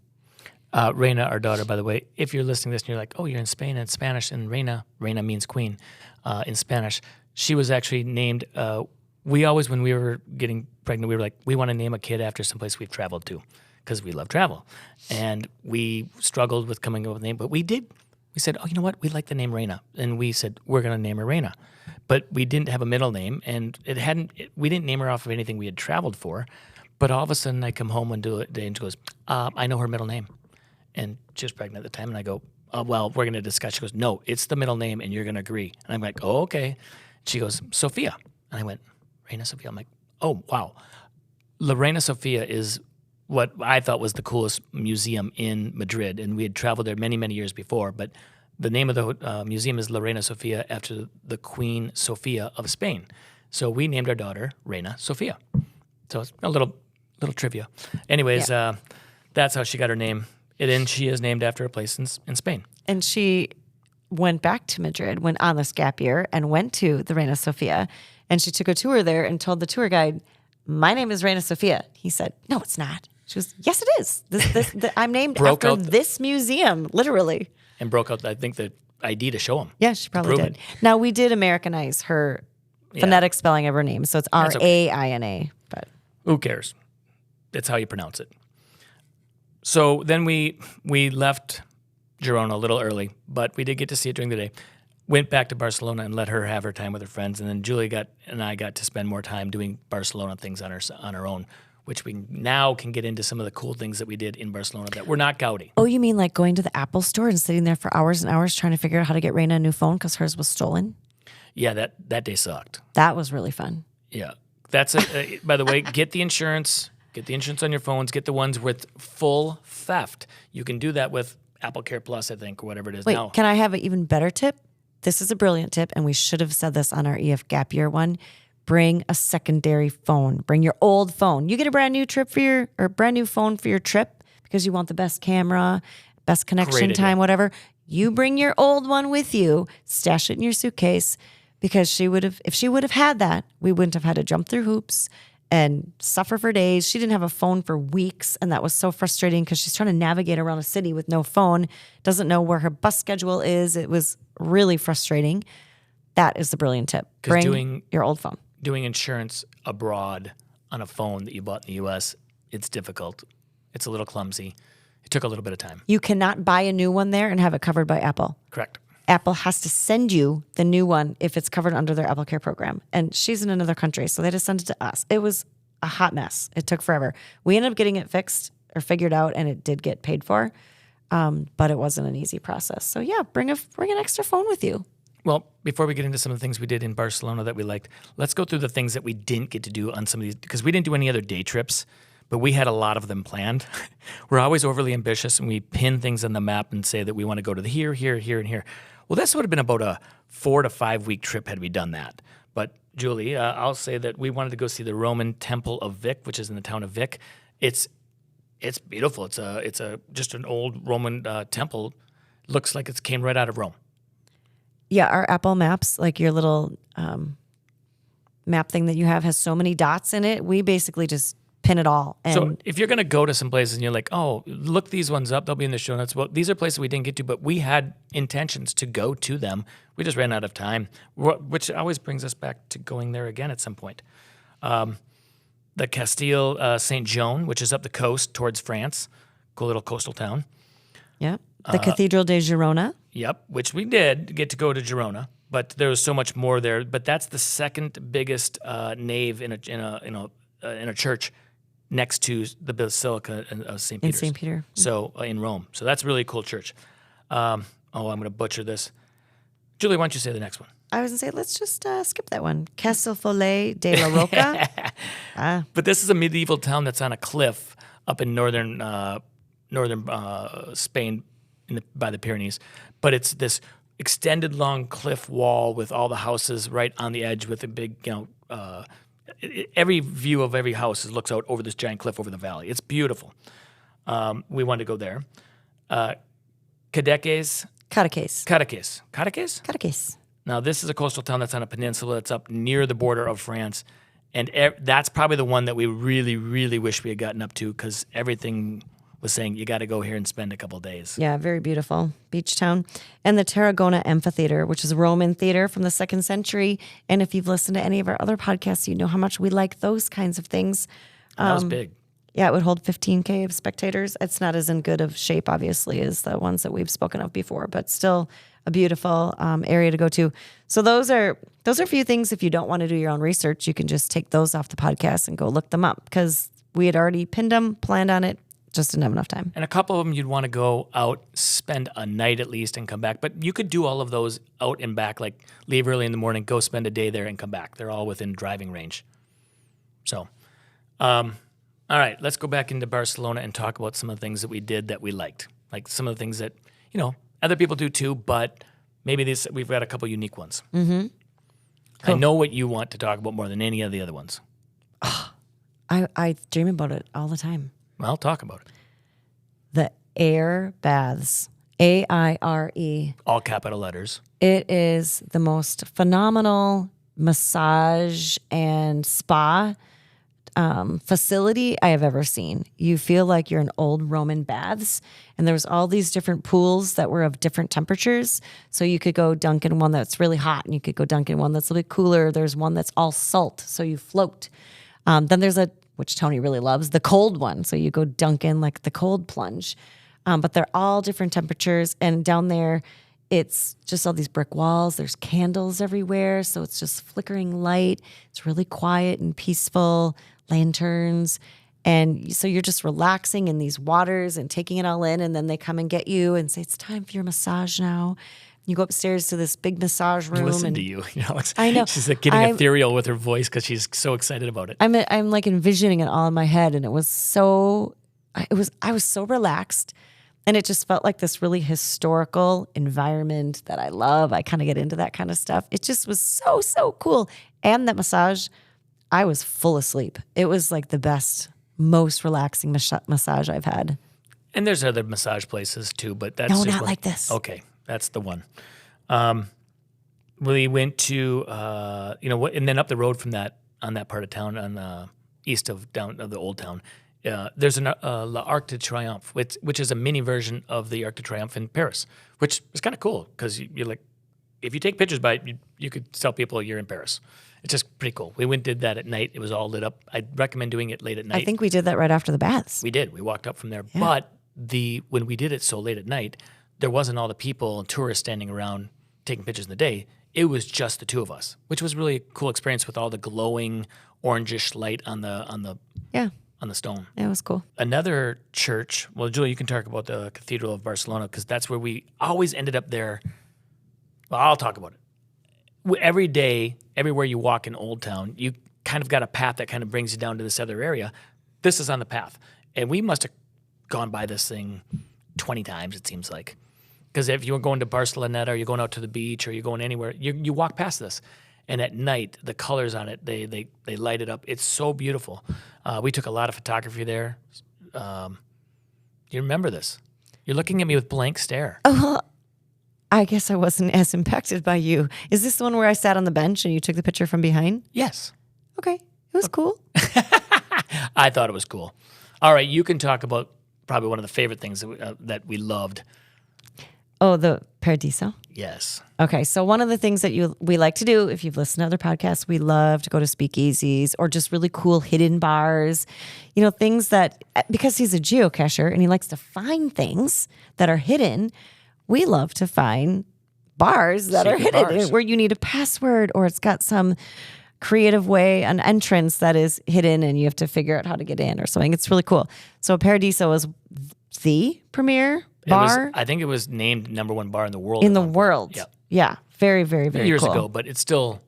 Reina, our daughter, by the way, if you're listening to this and you're like, oh, you're in Spain and it's Spanish, and Reina means queen in Spanish. She was actually named, we always, when we were getting pregnant, we were like, we want to name a kid after someplace we've traveled to because we love travel. And we struggled with coming up with a name, but we did. We said, oh, you know what? We like the name Reina. And we said, we're going to name her Reina. But we didn't have a middle name, and we didn't name her off of anything we had traveled for. But all of a sudden, I come home one day and she goes, I know her middle name. And she was pregnant at the time, and I go, oh, well, we're going to discuss. She goes, no, it's the middle name, and you're going to agree. And I'm like, oh, okay. She goes, Sophia. And I went, Reina Sofia. I'm like, oh, wow. La Reina Sofia is what I thought was the coolest museum in Madrid, and we had traveled there many, many years before. But the name of the museum is La Reina Sofia after the Queen Sofia of Spain. So we named our daughter Reina Sofia. So it's a little trivia. Anyways, that's how she got her name. And then she is named after a place in Spain. And she went back to Madrid, went on this gap year, and went to the Reina Sofia. And she took a tour there and told the tour guide, my name is Reina Sofia. He said, no, it's not. She goes, yes, it is. I'm named after this museum, literally. And broke out, I think, the ID to show him. Yeah, she probably did. Now, we did Americanize her phonetic spelling of her name. So it's Raina. But who cares? That's how you pronounce it. So then we left Girona a little early, but we did get to see it during the day. Went back to Barcelona and let her have her time with her friends. And then Julie and I got to spend more time doing Barcelona things on our own, which we now can get into some of the cool things that we did in Barcelona that were not Gaudi. Oh, you mean like going to the Apple store and sitting there for hours and hours trying to figure out how to get Reina a new phone because hers was stolen? Yeah, that day sucked. That was really fun. Yeah. That's by the way, get the insurance. Get the insurance on your phones. Get the ones with full theft. You can do that with Apple Care Plus, I think, or whatever it is. Wait, now. Can I have an even better tip? This is a brilliant tip, and we should have said this on our EF Gap Year one. Bring a secondary phone. Bring your old phone. You get a brand new brand new phone for your trip because you want the best camera, best connection time, whatever. You bring your old one with you. Stash it in your suitcase because if she would have had that, we wouldn't have had to jump through hoops and suffer for days. She didn't have a phone for weeks, and that was so frustrating because she's trying to navigate around a city with no phone, doesn't know where her bus schedule is. It was really frustrating. That is the brilliant tip. Bring your old phone. Doing insurance abroad on a phone that you bought in the U.S., it's difficult. It's a little clumsy. It took a little bit of time. You cannot buy a new one there and have it covered by Apple. Correct. Apple has to send you the new one if it's covered under their Apple Care program. And she's in another country, so they just sent it to us. It was a hot mess. It took forever. We ended up getting it fixed or figured out, and it did get paid for. But it wasn't an easy process. So yeah, bring an extra phone with you. Well, before we get into some of the things we did in Barcelona that we liked, let's go through the things that we didn't get to do on some of these, because we didn't do any other day trips, but we had a lot of them planned. We're always overly ambitious, and we pin things on the map and say that we want to go to the here, and here. Well, this would have been about a 4 to 5 week trip had we done that. But Julie, I'll say that we wanted to go see the Roman Temple of Vic, which is in the town of Vic. It's beautiful. It's just an old Roman temple. Looks like it came right out of Rome. Yeah, our Apple Maps, like your little map thing that you have, has so many dots in it. We basically just pin it all. And so if you're going to go to some places and you're like, oh, look these ones up, they'll be in the show notes. Well, these are places we didn't get to, but we had intentions to go to them. We just ran out of time, which always brings us back to going there again at some point. The Castile Saint Joan, which is up the coast towards France, cool little coastal town. Yeah. The Cathedral de Girona. Yep, which we did get to go to Girona, but there was so much more there. But that's the second biggest nave in a church next to the Basilica of St. Peter's. In St. Peter. So in Rome. So that's really a cool church. I'm going to butcher this. Julie, why don't you say the next one? I was going to say, let's just skip that one. Castellfollet de la Roca. But this is a medieval town that's on a cliff up in northern Spain by the Pyrenees. But it's this extended long cliff wall with all the houses right on the edge with a big, every view of every house looks out over this giant cliff over the valley. It's beautiful. We wanted to go there. Cadaqués. Now, this is a coastal town that's on a peninsula that's up near the border of France. And that's probably the one that we really, really wish we had gotten up to because everything was saying, you got to go here and spend a couple days. Yeah, very beautiful beach town. And the Tarragona Amphitheater, which is a Roman theater from the 2nd century. And if you've listened to any of our other podcasts, you know how much we like those kinds of things. That was big. Yeah, it would hold 15K of spectators. It's not as in good of shape, obviously, as the ones that we've spoken of before, but still a beautiful area to go to. So those are a few things. If you don't want to do your own research, you can just take those off the podcast and go look them up, because we had already pinned them, planned on it, just didn't have enough time. And a couple of them you'd want to go out, spend a night at least, and come back. But you could do all of those out and back, like leave early in the morning, go spend a day there, and come back. They're all within driving range. So, all right, let's go back into Barcelona and talk about some of the things that we did that we liked. Like some of the things that, other people do too, but maybe we've got a couple unique ones. Mm-hmm. Cool. I know what you want to talk about more than any of the other ones. I dream about it all the time. Well, talk about it. The air baths, AIRE. All capital letters. It is the most phenomenal massage and spa facility I have ever seen. You feel like you're in old Roman baths, and there was all these different pools that were of different temperatures. So you could go dunk in one that's really hot, and you could go dunk in one that's a little bit cooler. There's one that's all salt, so you float. Then there's which Tony really loves, the cold one. So you go dunk in like the cold plunge. But they're all different temperatures. And down there, it's just all these brick walls. There's candles everywhere. So it's just flickering light. It's really quiet and peaceful, lanterns. And so you're just relaxing in these waters and taking it all in. And then they come and get you and say, it's time for your massage now. You go upstairs to this big massage room. Listen to you. I know. She's like getting ethereal with her voice because she's so excited about it. I'm like envisioning it all in my head, and I was so relaxed, and it just felt like this really historical environment that I love. I kind of get into that kind of stuff. It just was so cool. And that massage, I was full asleep. It was like the best, most relaxing massage I've had. And there's other massage places too, but that's not like this. Okay. That's the one. We went to, and then up the road from that, on that part of town, on the east of the old town, there's l'Arc de Triomphe, which is a mini version of the Arc de Triomphe in Paris, which is kind of cool because you're like, if you take pictures by it, you could tell people you're in Paris. It's just pretty cool. We did that at night. It was all lit up. I'd recommend doing it late at night. I think we did that right after the baths. We did. We walked up from there. Yeah. But when we did it so late at night, there wasn't all the people and tourists standing around taking pictures in the day. It was just the two of us, which was really a cool experience with all the glowing orangish light on the stone. Yeah, it was cool. Another church. Well, Julie, you can talk about the Cathedral of Barcelona because that's where we always ended up there. Well, I'll talk about it. Every day, everywhere you walk in Old Town, you kind of got a path that kind of brings you down to this other area. This is on the path, and we must have gone by this thing 20 times, it seems like. Because if you're going to Barcelona or you're going out to the beach or you're going anywhere, you walk past this. And at night, the colors on it, they light it up. It's so beautiful. We took a lot of photography there. You remember this? You're looking at me with blank stare. Oh, I guess I wasn't as impacted by you. Is this the one where I sat on the bench and you took the picture from behind? Yes. Okay. It was cool. I thought it was cool. All right, you can talk about probably one of the favorite things that we loved. Oh, the Paradiso? Yes. Okay, so one of the things that we like to do, if you've listened to other podcasts, we love to go to speakeasies or just really cool hidden bars. Things that, because he's a geocacher and he likes to find things that are hidden, we love to find bars that are hidden where you need a password or it's got some creative way, an entrance that is hidden and you have to figure out how to get in or something. It's really cool. So Paradiso is the premier bar. I think it was named #1 bar in the world. In the world. Yep. Yeah. Very, very, very years cool. ago, but it's still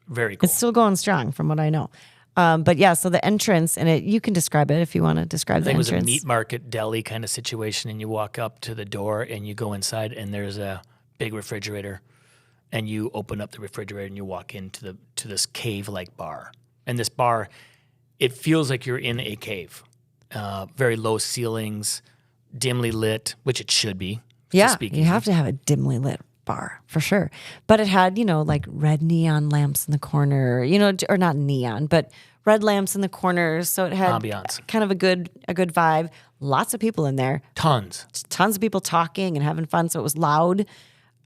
very cool. It's still going strong from what I know. But yeah, so the entrance, and you can describe it if you want to describe the entrance. It was a meat market deli kind of situation, and you walk up to the door and you go inside and there's a big refrigerator and you open up the refrigerator and you walk into this cave-like bar. And this bar, it feels like you're in a cave. Very low ceilings, dimly lit, which it should be. Yeah, you have to have a dimly lit bar for sure. But it had, like red neon lamps in the corner, or not neon, but red lamps in the corners, so it had Ambiance. kind of a good vibe. Lots of people in there, Tons. tons of people talking and having fun. So it was loud. It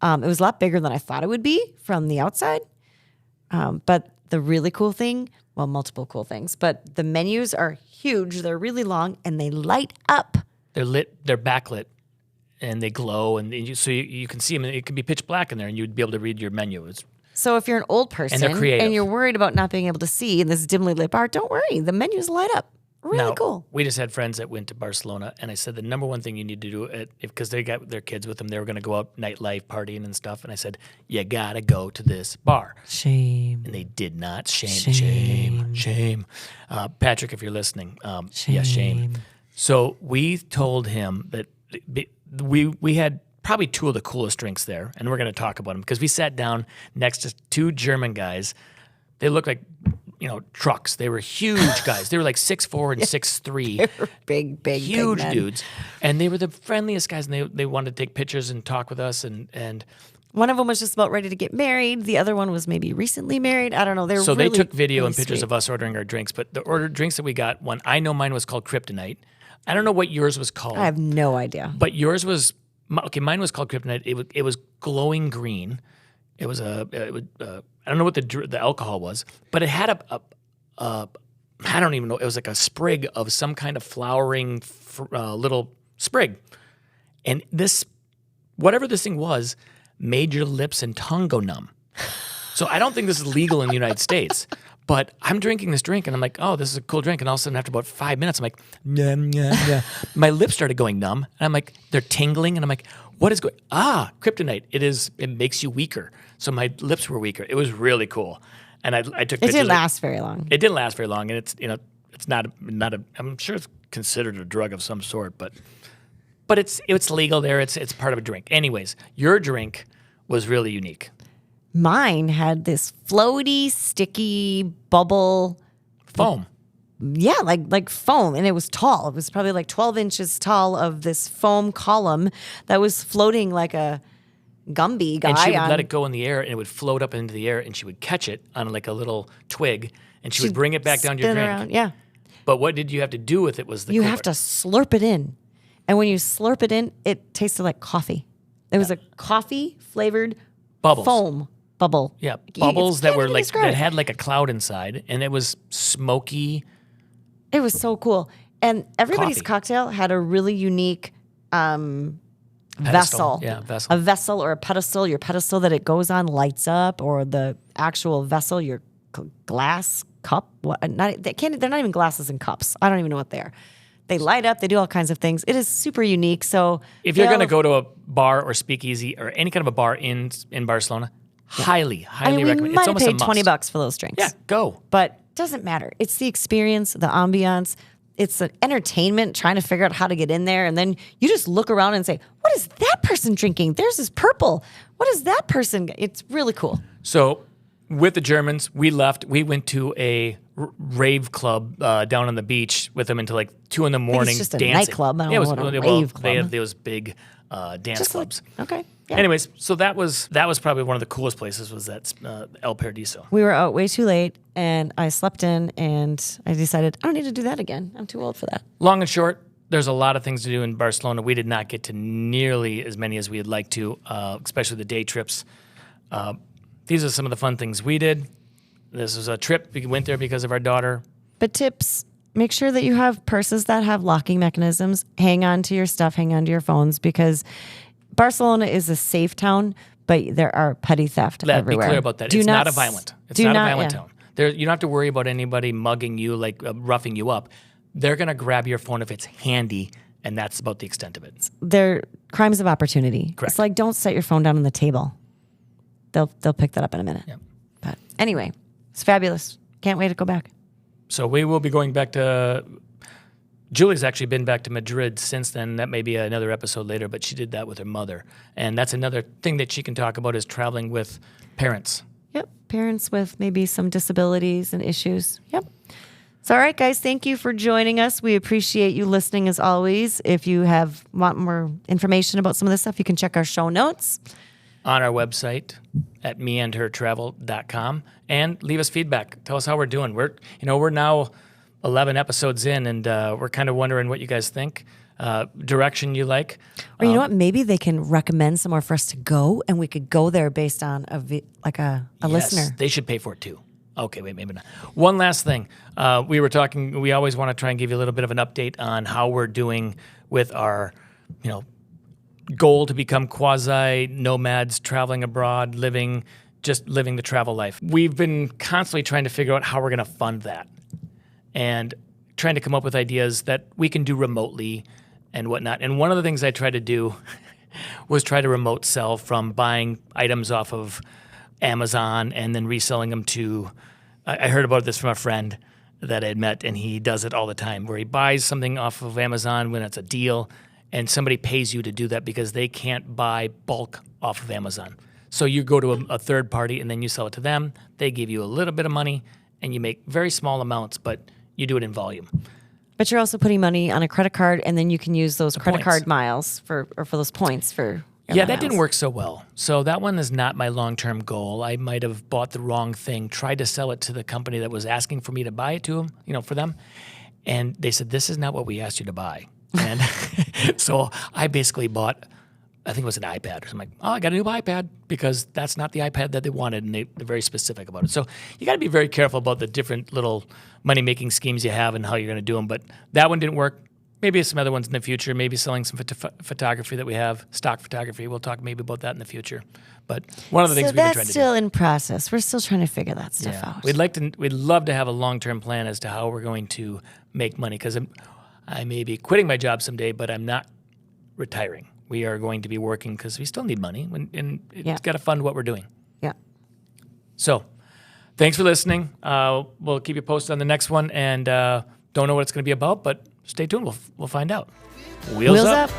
was a lot bigger than I thought it would be from the outside. But the really cool thing, well, multiple cool things, but the menus are huge. They're really long and they light up. They're lit. They're backlit, and they glow, and so you can see them. It can be pitch black in there, and you'd be able to read your menu. So if you're an old person they're creative. and you're worried about not being able to see in this dimly lit bar, don't worry. The menus light up. Really Now, cool. We just had friends that went to Barcelona, and I said the number one thing you need to do, because they got their kids with them, they were going to go out nightlife partying and stuff, and I said, you got to go to this bar. Shame. And they did not. Shame. Patrick, if you're listening, yeah, shame. So we told him that we had probably two of the coolest drinks there, and we're going to talk about them because we sat down next to two German guys. They looked like, trucks. They were huge guys. They were like 6'4" and 6'3". They were big huge men. dudes. And they were the friendliest guys, and they wanted to take pictures and talk with us. And one of them was just about ready to get married. The other one was maybe recently married. I don't know. So really, they took video really and pictures sweet. of us ordering our drinks. But the ordered drinks that we got, I know mine was called Kryptonite. I don't know what yours was called. I have no idea. But yours was, mine was called Kryptonite. It was glowing green. It was I don't know what the alcohol was, but it had I don't even know. It was like a sprig of some kind of flowering little sprig. And whatever this thing was, made your lips and tongue go numb. So I don't think this is legal in the United States. But I'm drinking this drink, and I'm like, oh, this is a cool drink. And all of a sudden, after about 5 minutes, I'm like, yeah. My lips started going numb. And I'm like, they're tingling. And I'm like, what is going Kryptonite. It makes you weaker. So my lips were weaker. It was really cool. And I took pictures. It didn't last very long. It didn't last very long. And it's not a, I'm sure it's considered a drug of some sort. But it's legal there. It's part of a drink. Anyways, your drink was really unique. Mine had this floaty, sticky bubble Foam. Yeah, like foam, and it was tall. It was probably like 12 inches tall of this foam column that was floating like a Gumby guy. And she would on, let it go in the air, and it would float up into the air, and she would catch it on like a little twig, and she would bring it back down to your spin drink. around, yeah. But what did you have to do with it was the You cool have to part. slurp it in, and when you slurp it in, it tasted like coffee. It was a coffee flavored Bubbles. foam bubble. Yeah, It's bubbles that can't were even like describe that it. had like a cloud inside, and it was smoky. It was so cool. And everybody's Coffee. cocktail had a really unique vessel. Yeah, vessel. A vessel or a pedestal. Your pedestal that it goes on lights up, or the actual vessel, your glass cup. They're not even glasses and cups. I don't even know what they are. They light up. They do all kinds of things. It is super unique. So If you're going to go to a bar or speakeasy or any kind of a bar in Barcelona, highly we recommend. might It's have almost a paid must. $20 for those drinks. Yeah, go. But doesn't matter. It's the experience, the ambiance. It's an entertainment trying to figure out how to get in there. And then you just look around and say, what is that person drinking? Theirs is purple. What is that person? It's really cool. So with the Germans, we left. We went to a rave club down on the beach with them until like 2 a.m. it's just a dancing. nightclub. I don't Yeah, it know was, what a well, rave They club. have those big dance Just like, clubs. okay. Yeah. Anyways, so that was probably one of the coolest places was that El Paradiso. We were out way too late and I slept in and I decided I don't need to do that again. I'm too old for that. Long and short, there's a lot of things to do in Barcelona. We did not get to nearly as many as we'd like to, especially the day trips. These are some of the fun things we did. This was a trip. We went there because of our daughter. But tips, make sure that you have purses that have locking mechanisms. Hang on to your stuff, hang on to your phones, because Barcelona is a safe town, but there are petty theft Let's be everywhere. clear about that. Do It's not a s- violent. It's do not a violent yeah. town. You don't have to worry about anybody mugging you, like roughing you up. They're going to grab your phone if it's handy, and that's about the extent of it. They're crimes of opportunity. Correct. It's like, don't set your phone down on the table. They'll pick that up in a minute. Yep. But anyway, it's fabulous. Can't wait to go back. So we will be going back to. Julie's actually been back to Madrid since then. That may be another episode later, but she did that with her mother. And that's another thing that she can talk about is traveling with parents. Yep. Parents with maybe some disabilities and issues. Yep. So, all right, guys, thank you for joining us. We appreciate you listening as always. If you want more information about some of this stuff, you can check our show notes. on our website at meandhertravel.com and leave us feedback. Tell us how we're doing. We're now 11 episodes in, and we're kind of wondering what you guys think, direction you like. Or you know what? Maybe they can recommend somewhere for us to go, and we could go there based on a listener. Yes, they should pay for it too. Okay, wait, maybe not. One last thing. We were talking, we always want to try and give you a little bit of an update on how we're doing with our, goal to become quasi-nomads, traveling abroad, living the travel life. We've been constantly trying to figure out how we're going to fund that and trying to come up with ideas that we can do remotely and whatnot. And one of the things I tried to do was try to remote sell from buying items off of Amazon and then reselling them to, I heard about this from a friend that I had met, and he does it all the time, where he buys something off of Amazon when it's a deal, and somebody pays you to do that because they can't buy bulk off of Amazon. So you go to a third party and then you sell it to them. They give you a little bit of money and you make very small amounts, but you do it in volume. But you're also putting money on a credit card, and then you can use those credit points. card miles for those points for. Yeah, that didn't work so well. So that one is not my long-term goal. I might have bought the wrong thing, tried to sell it to the company that was asking for me to buy it to them, for them. And they said, this is not what we asked you to buy. And so I basically bought, I think it was an iPad or something. Oh, I got a new iPad because that's not the iPad that they wanted, and they're very specific about it. So you got to be very careful about the different little money-making schemes you have and how you're going to do them. But that one didn't work. Maybe some other ones in the future, maybe selling some photography that we have, stock photography. We'll talk maybe about that in the future. But one of the things we've been trying to do. So that's still in process. We're still trying to figure that stuff out. We'd love to have a long-term plan as to how we're going to make money, because I may be quitting my job someday, but I'm not retiring. We are going to be working because we still need money, and it's got to fund what we're doing. Yeah. So thanks for listening. We'll keep you posted on the next one, and don't know what it's going to be about, but stay tuned. We'll find out. Wheels up.